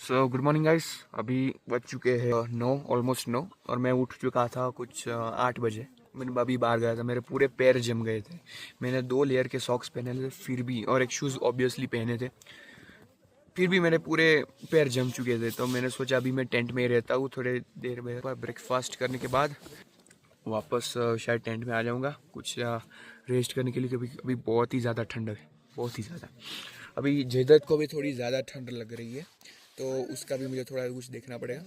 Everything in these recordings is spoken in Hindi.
So good morning guys. अभी बज चुके हैं 9, ऑलमोस्ट 9, और मैं उठ चुका था कुछ 8 बजे। मैंने अभी बाहर गया था, मेरे पूरे पैर जम गए थे। मैंने 2 लेयर के सॉक्स पहने थे फिर भी, और एक शूज़ ऑब्वियसली पहने थे, फिर भी मेरे पूरे पैर जम चुके थे। तो मैंने सोचा अभी मैं टेंट में ही रहता हूँ, थोड़े देर में ब्रेकफास्ट करने के बाद वापस शायद टेंट में आ जाऊँगा कुछ रेस्ट करने के लिए, क्योंकि अभी बहुत ही ज़्यादा ठंड है, बहुत ही ज़्यादा। अभी जयदत्त को भी थोड़ी ज़्यादा ठंड लग रही है, तो उसका भी मुझे थोड़ा कुछ देखना पड़ेगा।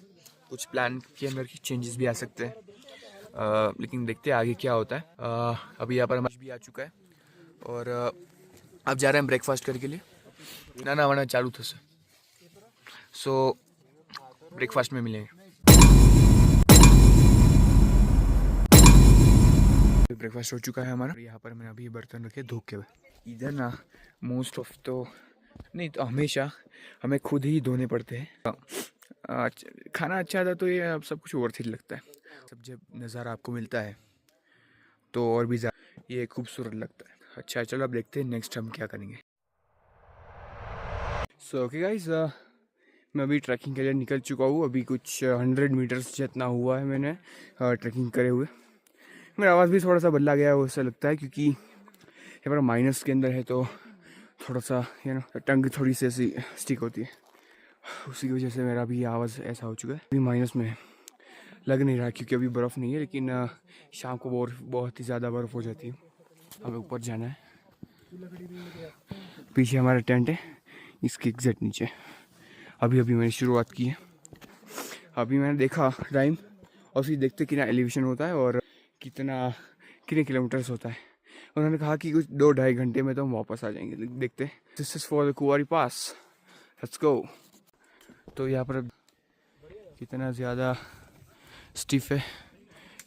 कुछ प्लान के अंदर की चेंजेस भी आ सकते हैं, लेकिन देखते हैं आगे क्या होता है। अभी यहाँ पर हमारा भी आ चुका है, और अब जा रहे हैं ब्रेकफास्ट करने के लिए। ना वाना चालू थे, सो ब्रेकफास्ट में मिलेंगे। ब्रेकफास्ट हो चुका है हमारा। यहाँ पर मैंने अभी बर्तन रखे धो के हुए। इधर ना मोस्ट ऑफ तो नहीं, तो हमेशा हमें खुद ही धोने पड़ते हैं। खाना अच्छा था तो ये सब कुछ वर्थ इट लगता है। सब जब नज़ारा आपको मिलता है तो और भी ज़्यादा ये खूबसूरत लगता है। अच्छा चलो अब देखते हैं नेक्स्ट हम क्या करेंगे। सो ओके गाइस, मैं अभी ट्रैकिंग के लिए निकल चुका हूँ। अभी कुछ 100 मीटर्स जितना हुआ है मैंने ट्रैकिंग करे हुए। मेरा आवाज़ भी थोड़ा सा बदला गया है वैसा लगता है, क्योंकि यहाँ पर माइनस के अंदर है तो थोड़ा सा टंग थोड़ी सी ऐसी स्टिक होती है, उसी की वजह से मेरा भी आवाज़ ऐसा हो चुका है। अभी माइनस में लग नहीं रहा क्योंकि अभी बर्फ़ नहीं है, लेकिन शाम को बहुत ही ज़्यादा बर्फ़ हो जाती है। हमें ऊपर जाना है। पीछे हमारा टेंट है, इसके एग्जैक्ट नीचे। अभी मैंने शुरुआत की है। अभी मैंने देखा टाइम, और फिर देखते कितना एलिवेशन होता है और कितने किलोमीटर्स होता है। उन्होंने कहा कि कुछ 2-2.5 घंटे में तो हम वापस आ जाएंगे। देखते। दिस इज़ फॉर द कुंवारी पास, लेट्स गो। तो यहाँ पर कितना ज़्यादा स्टिफ है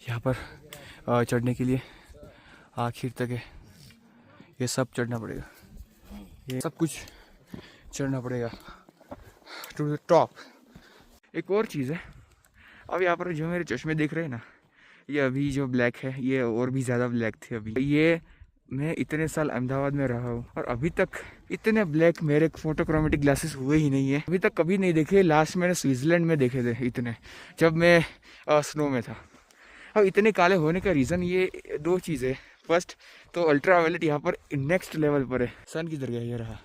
यहाँ पर चढ़ने के लिए, आखिर तक है। ये सब चढ़ना पड़ेगा, ये सब कुछ चढ़ना पड़ेगा टू द टॉप। एक और चीज़ है, अब यहाँ पर जो मेरे चश्मे दिख रहे हैं ना, ये अभी जो ब्लैक है ये और भी ज़्यादा ब्लैक थे। अभी ये मैं इतने साल अहमदाबाद में रहा हूँ और अभी तक इतने ब्लैक मेरे फोटोक्रोमेटिक ग्लासेस हुए ही नहीं है, अभी तक कभी नहीं देखे। लास्ट मैंने स्विट्ज़रलैंड में देखे थे इतने, जब मैं स्नो में था। अब इतने काले होने का रीज़न ये 2 चीज़ें। फर्स्ट तो अल्ट्रा वायलेट यहाँ पर नेक्स्ट लेवल पर है। सन किधर गया, ये रहा।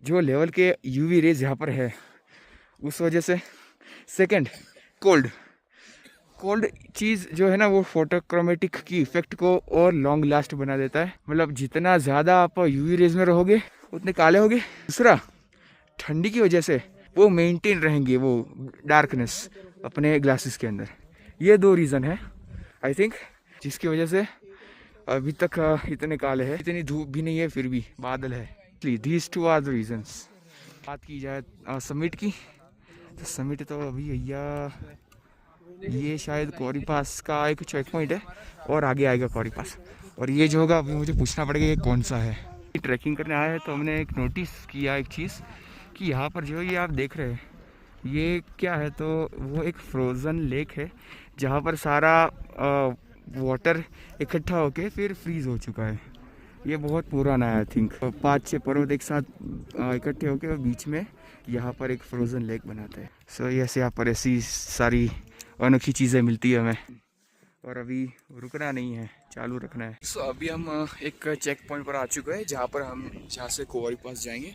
जो लेवल के यूवी रेज यहाँ पर है उस वजह से। सेकंड, कोल्ड चीज़ जो है ना, वो फोटोक्रोमेटिक की इफेक्ट को और लॉन्ग लास्ट बना देता है। मतलब जितना ज़्यादा आप यूवी रेज में रहोगे उतने काले होगे। दूसरा, ठंडी की वजह से वो मेंटेन रहेंगे, वो डार्कनेस अपने ग्लासेस के अंदर। ये 2 रीज़न है आई थिंक, जिसकी वजह से अभी तक इतने काले हैं। इतनी धूप भी नहीं है, फिर भी बादल है। These 2 are the reasons. बात की जाए समिट की, तो समिट तो अभी भैया ये शायद कौरी पास का एक चेक पॉइंट है, और आगे आएगा कौरी पास। और ये जो होगा अभी मुझे पूछना पड़ेगा ये कौन सा है। ट्रैकिंग करने आया है तो हमने एक नोटिस किया एक चीज़, कि यहाँ पर जो ये आप देख रहे हैं ये क्या है, तो वो एक फ्रोज़न लेक है जहाँ पर सारा वाटर इकट्ठा होके फिर फ्रीज़ हो चुका है। ये बहुत पुराना है, आई थिंक 5-6 पर्वत एक साथ इकट्ठे होके और बीच में यहाँ पर एक फ्रोज़न लेक बनाते हैं। सो ऐसे यहाँ पर ऐसी सारी अनोखी चीज़ें मिलती है हमें, और अभी रुकना नहीं है, चालू रखना है। सो अभी हम एक चेक पॉइंट पर आ चुके हैं जहाँ से कोरी पास जाएंगे।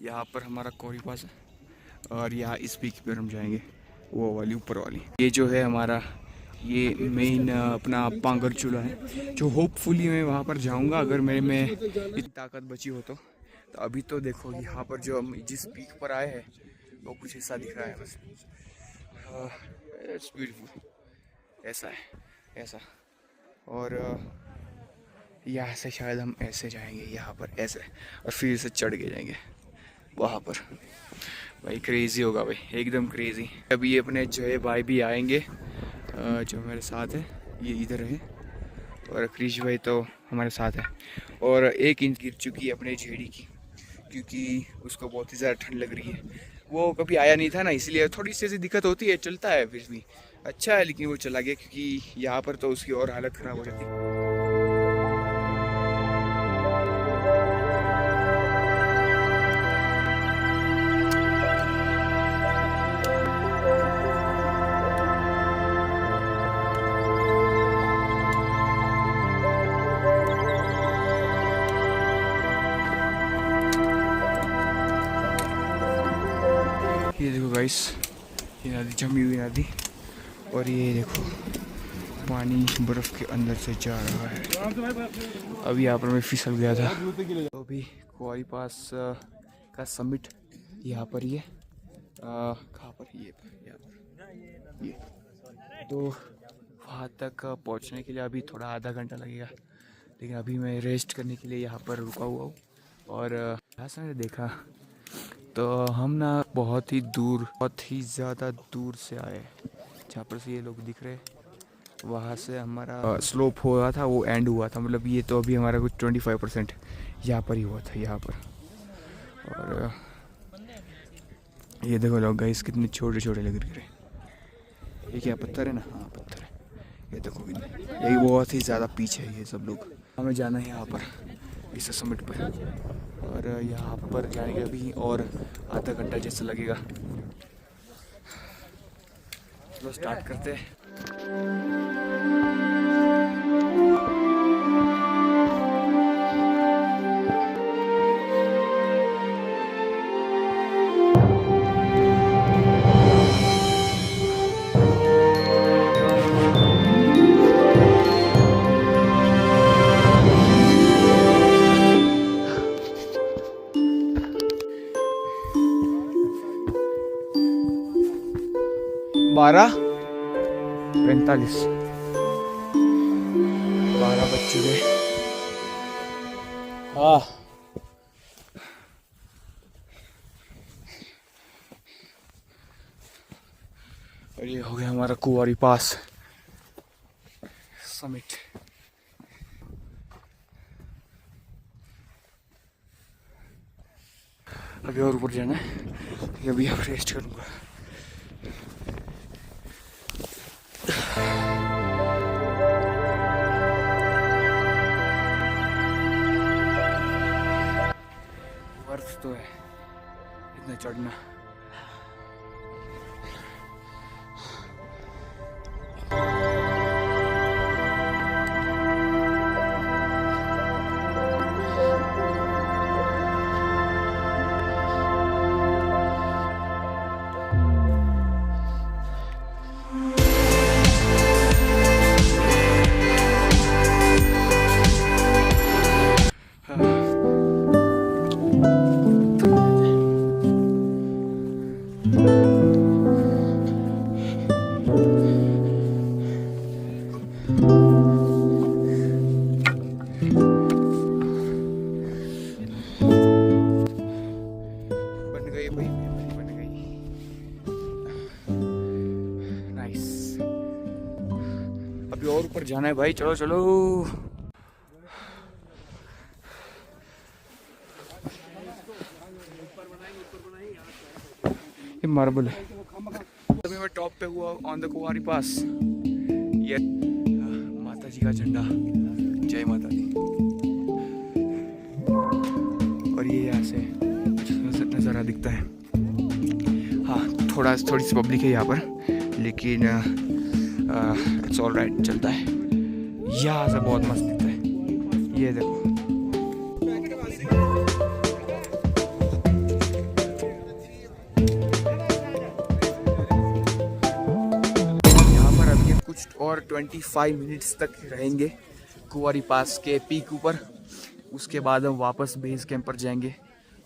यहाँ पर हमारा कोरी पास है, और यहाँ इस पीक पर हम जाएंगे, वो वाली ऊपर वाली। ये जो है हमारा ये मेन अपना पांगर चूल्हा है, जो होपफुली मैं वहाँ पर जाऊँगा अगर मेरे में इतनी ताकत बची हो तो। अभी तो देखो यहाँ पर जो हम जिस पीक पर आए हैं वो कुछ ऐसा दिख रहा है बस। इट्स ब्यूटीफुल, ऐसा है ऐसा। और यहाँ से शायद हम ऐसे जाएंगे, यहाँ पर ऐसे, और फिर से चढ़ के जाएंगे वहाँ पर। भाई क्रेज़ी होगा भाई, एकदम क्रेज़ी। अभी अपने जय भाई भी आएंगे जो मेरे साथ है, ये इधर है, और क्रिश भाई तो हमारे साथ है। और 1 इंच गिर चुकी है अपने झेड़ी की, क्योंकि उसको बहुत ही ज़्यादा ठंड लग रही है। वो कभी आया नहीं था ना, इसलिए थोड़ी सी ऐसी दिक्कत होती है। चलता है फिर भी अच्छा है, लेकिन वो चला गया क्योंकि यहाँ पर तो उसकी और हालत ख़राब हो जाती है। गाइस, ये नदी जमी हुई नदी, और ये देखो पानी बर्फ़ के अंदर से जा रहा है। अभी यहाँ पर मैं फिसल गया था। तो अभी कुंवारी पास का समिट यहाँ पर ही है। कहाँ पर? ये यहाँ पर ये। तो वहाँ तक पहुँचने के लिए अभी थोड़ा आधा घंटा लगेगा, लेकिन अभी मैं रेस्ट करने के लिए यहाँ पर रुका हुआ हूँ। और यहाँ से मैंने देखा तो हम ना बहुत ही दूर, बहुत ही ज़्यादा दूर से आए। जहाँ पर से ये लोग दिख रहे, वहाँ से हमारा स्लोप हुआ था, वो एंड हुआ था। मतलब ये तो अभी हमारा कुछ 25% यहाँ पर ही हुआ था, यहाँ पर। और ये देखो लोग गाइस, कितने छोटे छोटे लग रहे। ये क्या पत्थर है ना? हाँ पत्थर है। ये देखो, ये बहुत ही ज़्यादा पीछे है ये सब लोग। हमें जाना है यहाँ पर, इस समिट पर, और यहाँ पर जाने के अभी और आधा घंटा जैसा लगेगा। चलो स्टार्ट करते हैं। बारह 45 12 बज चुके। हाँ, और ये हो गया हमारा कुंवारी पास समिट। अभी और ऊपर जाना है, अभी अब रेस्ट करूँगा। बर्फ तो है, इतना चढ़ना। अभी और ऊपर जाना है भाई, चलो चलो। ये मार्बल है। अभी मैं टॉप पे हुआ ऑन द कुंवारी पास। ये माता जी का झंडा, जय माता दी। और ये यहाँ से नज़ारा दिखता है। हाँ, थोड़ी सी पब्लिक है यहाँ पर, लेकिन इट्स ऑल राइट, चलता है। यहाँ से बहुत मस्त दिखता है, ये देखो। यहाँ पर अभी कुछ और 25 मिनट्स तक रहेंगे कुंवारी पास के पीक ऊपर। उसके बाद हम वापस बेस कैंप पर जाएंगे।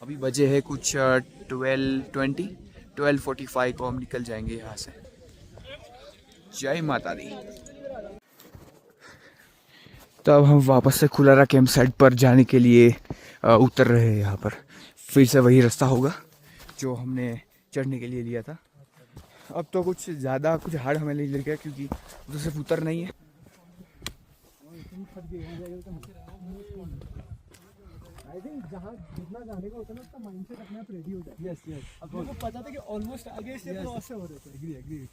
अभी बजे है कुछ 12:45 को हम निकल जाएंगे यहाँ से। जय माता दी। तो अब हम वापस से खुलारा कैंप साइट पर जाने के लिए उतर रहे हैं। यहाँ पर फिर से वही रास्ता होगा जो हमने चढ़ने के लिए लिया था। अब तो कुछ ज़्यादा कुछ हार्ड हमें नहीं लग गया, क्योंकि उधर से उतर नहीं है। आई थिंक जहाँ जितना जाने का होता है ना, उसका माइंडसेट अपने आप रेडी हो जाए। यस यस, अब हमको पता था कि ऑलमोस्ट आगे से क्रॉस हो रहे थे। एग्री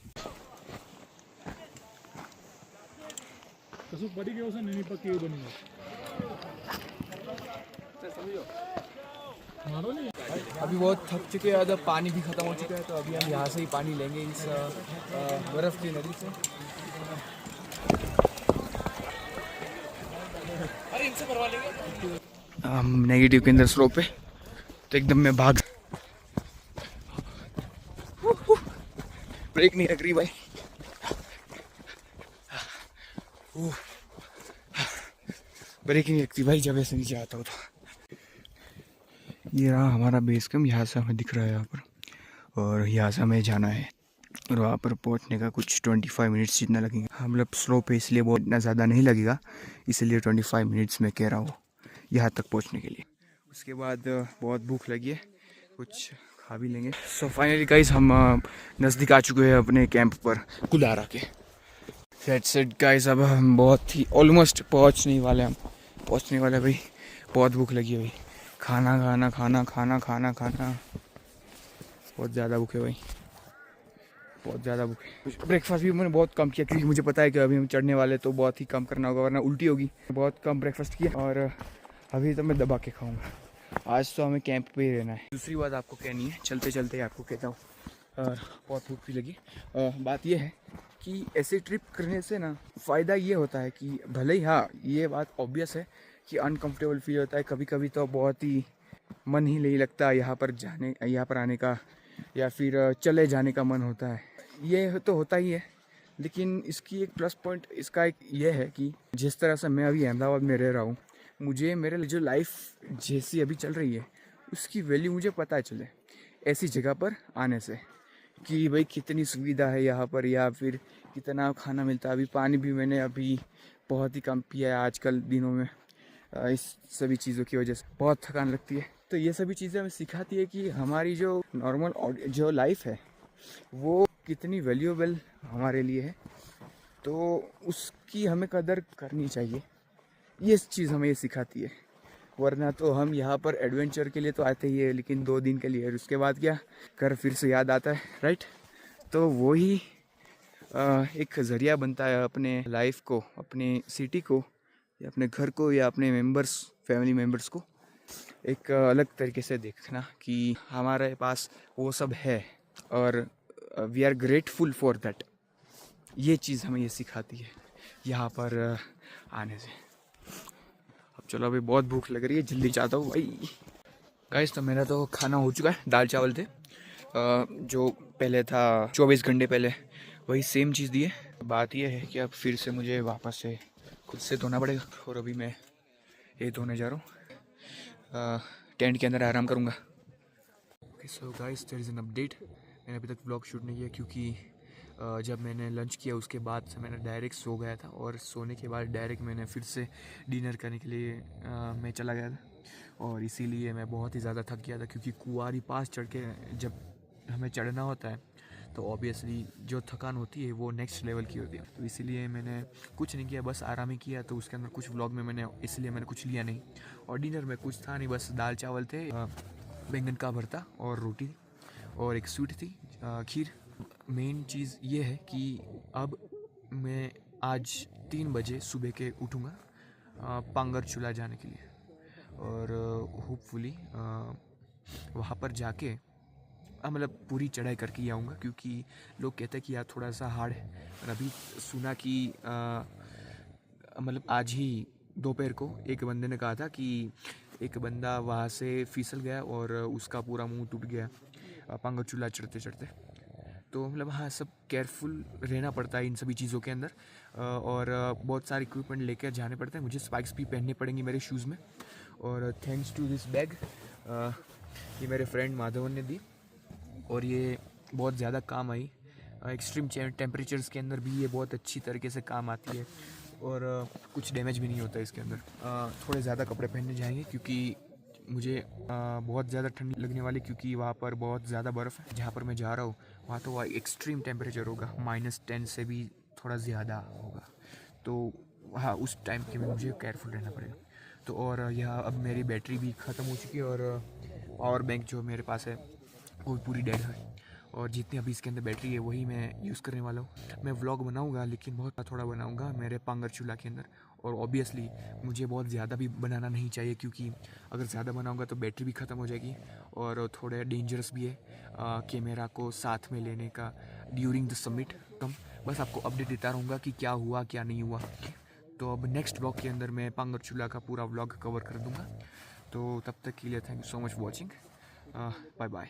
तो सब बड़ी के नहीं पक्की बनेगा। समझो, मारो नहीं। अभी बहुत थक चुके हैं, अगर पानी भी ख़त्म हो चुका है, तो अभी हम यहाँ से ही पानी लेंगे, इस बर्फ़ की नदी से। हम नेगेटिव के अंदर स्लोप पे, तो एकदम में भाग। ब्रेक नहीं लग रही भाई। ब्रेक ही नहीं लगती भाई जब ऐसे नीचे आता हो तो। ये रहा हमारा बेस कैंप, यहाँ से हमें दिख रहा है यहाँ पर, और यहाँ से हमें जाना है और वहाँ पर पहुँचने का कुछ 25 मिनट्स जितना लगेगा। हम लोग स्लो पे इसलिए बहुत इतना ज़्यादा नहीं लगेगा, इसलिए 25 मिनट्स में कह रहा हूँ यहाँ तक पहुँचने के लिए। उसके बाद बहुत भूख लगी है, कुछ खा भी लेंगे। सो फाइनली गाइस हम नज़दीक आ चुके हैं अपने कैंप पर, कुलारा के। दैट्स इट गाइस, अब हम बहुत ही ऑलमोस्ट पहुँचने वाले भाई। बहुत भूख लगी है भाई, खाना खाना खाना खाना खाना खाना, बहुत ज़्यादा भूख है भाई, बहुत ज़्यादा भूख है। ब्रेकफास्ट भी मैंने बहुत कम किया क्योंकि मुझे पता है कि अभी हम चढ़ने वाले तो बहुत ही कम करना होगा वरना उल्टी होगी। बहुत कम ब्रेकफास्ट किया और अभी तो मैं दबा के खाऊंगा। आज तो हमें कैंप पे ही रहना है। दूसरी बात आपको कहनी है, चलते चलते आपको कहता हूँ, और बहुत भूख भी लगी। बात यह है कि ऐसे ट्रिप करने से ना फ़ायदा ये होता है कि भले ही, हाँ ये बात ऑब्वियस है कि अनकंफर्टेबल फील होता है कभी कभी, तो बहुत ही मन ही नहीं लगता यहाँ पर आने का, या फिर चले जाने का मन होता है। ये तो होता ही है, लेकिन इसकी एक प्लस पॉइंट इसका एक ये है कि जिस तरह से मैं अभी अहमदाबाद में रह रहा हूँ, मुझे मेरे जो लाइफ जैसी अभी चल रही है उसकी वैल्यू मुझे पता चले ऐसी जगह पर आने से, कि भाई कितनी सुविधा है यहाँ पर, या फिर कितना खाना मिलता है। अभी पानी भी मैंने अभी बहुत ही कम पिया है आजकल दिनों में, इस सभी चीज़ों की वजह से बहुत थकान लगती है। तो ये सभी चीज़ें हमें सिखाती है कि हमारी जो नॉर्मल जो लाइफ है वो कितनी वैल्यूएबल हमारे लिए है, तो उसकी हमें कदर करनी चाहिए। ये चीज़ हमें ये सिखाती है। वरना तो हम यहाँ पर एडवेंचर के लिए तो आते ही है, लेकिन 2 दिन के लिए, और उसके बाद क्या, घर फिर से याद आता है, राइट। तो वो ही एक ज़रिया बनता है अपने लाइफ को, अपने सिटी को, या अपने घर को, या अपने फैमिली मेम्बर्स को एक अलग तरीके से देखना कि हमारे पास वो सब है और we are grateful for that. ये चीज़ हमें ये सिखाती है यहाँ पर आने से। अब चलो, अभी बहुत भूख लग रही है, जल्दी चाहता हूँ भाई। गाइस तो मेरा तो खाना हो चुका है, दाल चावल थे, जो पहले था 24 घंटे पहले, वही सेम चीज़ दी है। बात यह है कि अब फिर से मुझे वापस से खुद से धोना पड़ेगा, और अभी मैं ये धोने जा रहा हूँ, टेंट के अंदर आराम करूँगा। So guys there is an update. मैंने अभी तक व्लॉग शूट नहीं किया क्योंकि जब मैंने लंच किया उसके बाद से मैंने डायरेक्ट सो गया था, और सोने के बाद डायरेक्ट मैंने फिर से डिनर करने के लिए मैं चला गया था, और इसीलिए मैं बहुत ही ज़्यादा थक गया था। क्योंकि कुंवारी पास चढ़ के जब हमें चढ़ना होता है तो ऑब्वियसली जो थकान होती है वो नेक्स्ट लेवल की होती है, तो इसीलिए मैंने कुछ नहीं किया, बस आराम ही किया। तो उसके अंदर कुछ व्लॉग में मैंने इसलिए मैंने कुछ लिया नहीं, और डिनर में कुछ था नहीं, बस दाल चावल थे, बैंगन का भरता और रोटी, और एक स्वीट थी, खीर। मेन चीज़ ये है कि अब मैं आज 3 बजे सुबह के उठूँगा पांगर चूल्हा जाने के लिए, और होपफुली वहाँ पर जाके मतलब पूरी चढ़ाई करके ही आऊँगा, क्योंकि लोग कहते हैं कि यार थोड़ा सा हार्ड है। और अभी सुना कि मतलब आज ही दोपहर को एक बंदे ने कहा था कि एक बंदा वहाँ से फिसल गया और उसका पूरा मुंह टूट गया पांगर चूल्हा चढ़ते चढ़ते। तो मतलब हाँ, सब केयरफुल रहना पड़ता है इन सभी चीज़ों के अंदर, और बहुत सारे इक्विपमेंट लेकर जाने पड़ते हैं। मुझे स्पाइक्स भी पहनने पड़ेंगे मेरे शूज़ में, और थैंक्स टू दिस बैग, ये मेरे फ्रेंड माधवन ने दी, और ये बहुत ज़्यादा काम आई। एक्सट्रीम टेम्परेचर्स के अंदर भी ये बहुत अच्छी तरीके से काम आती है, और कुछ डैमेज भी नहीं होता इसके अंदर। थोड़े ज़्यादा कपड़े पहनने जाएंगे क्योंकि मुझे बहुत ज़्यादा ठंड लगने वाली, क्योंकि वहाँ पर बहुत ज़्यादा बर्फ़ है जहाँ पर मैं जा रहा हूँ। वहाँ तो एक्सट्रीम टेम्परेचर होगा, -10 से भी थोड़ा ज़्यादा होगा। तो हाँ, उस टाइम के में मुझे केयरफुल रहना पड़ेगा। तो और यह अब मेरी बैटरी भी ख़त्म हो चुकी है, और पावर बैंक जो मेरे पास है वो पूरी डेड है, और जितनी अभी इसके अंदर बैटरी है वही मैं यूज़ करने वाला हूँ। मैं व्लॉग बनाऊँगा, लेकिन बहुत थोड़ा बनाऊँगा मेरे पांगर चूल्हा के अंदर, और ऑब्वियसली मुझे बहुत ज़्यादा भी बनाना नहीं चाहिए, क्योंकि अगर ज़्यादा बनाऊँगा तो बैटरी भी ख़त्म हो जाएगी, और थोड़े डेंजरस भी है कैमरा को साथ में लेने का ड्यूरिंग द समिट। बस आपको अपडेट देता रहूँगा कि क्या हुआ क्या नहीं हुआ। तो अब नेक्स्ट व्लॉग के अंदर मैं पांगर चूल्हा का पूरा व्लॉग कवर कर दूँगा। तो तब तक के लिए thank you so much watching, bye bye.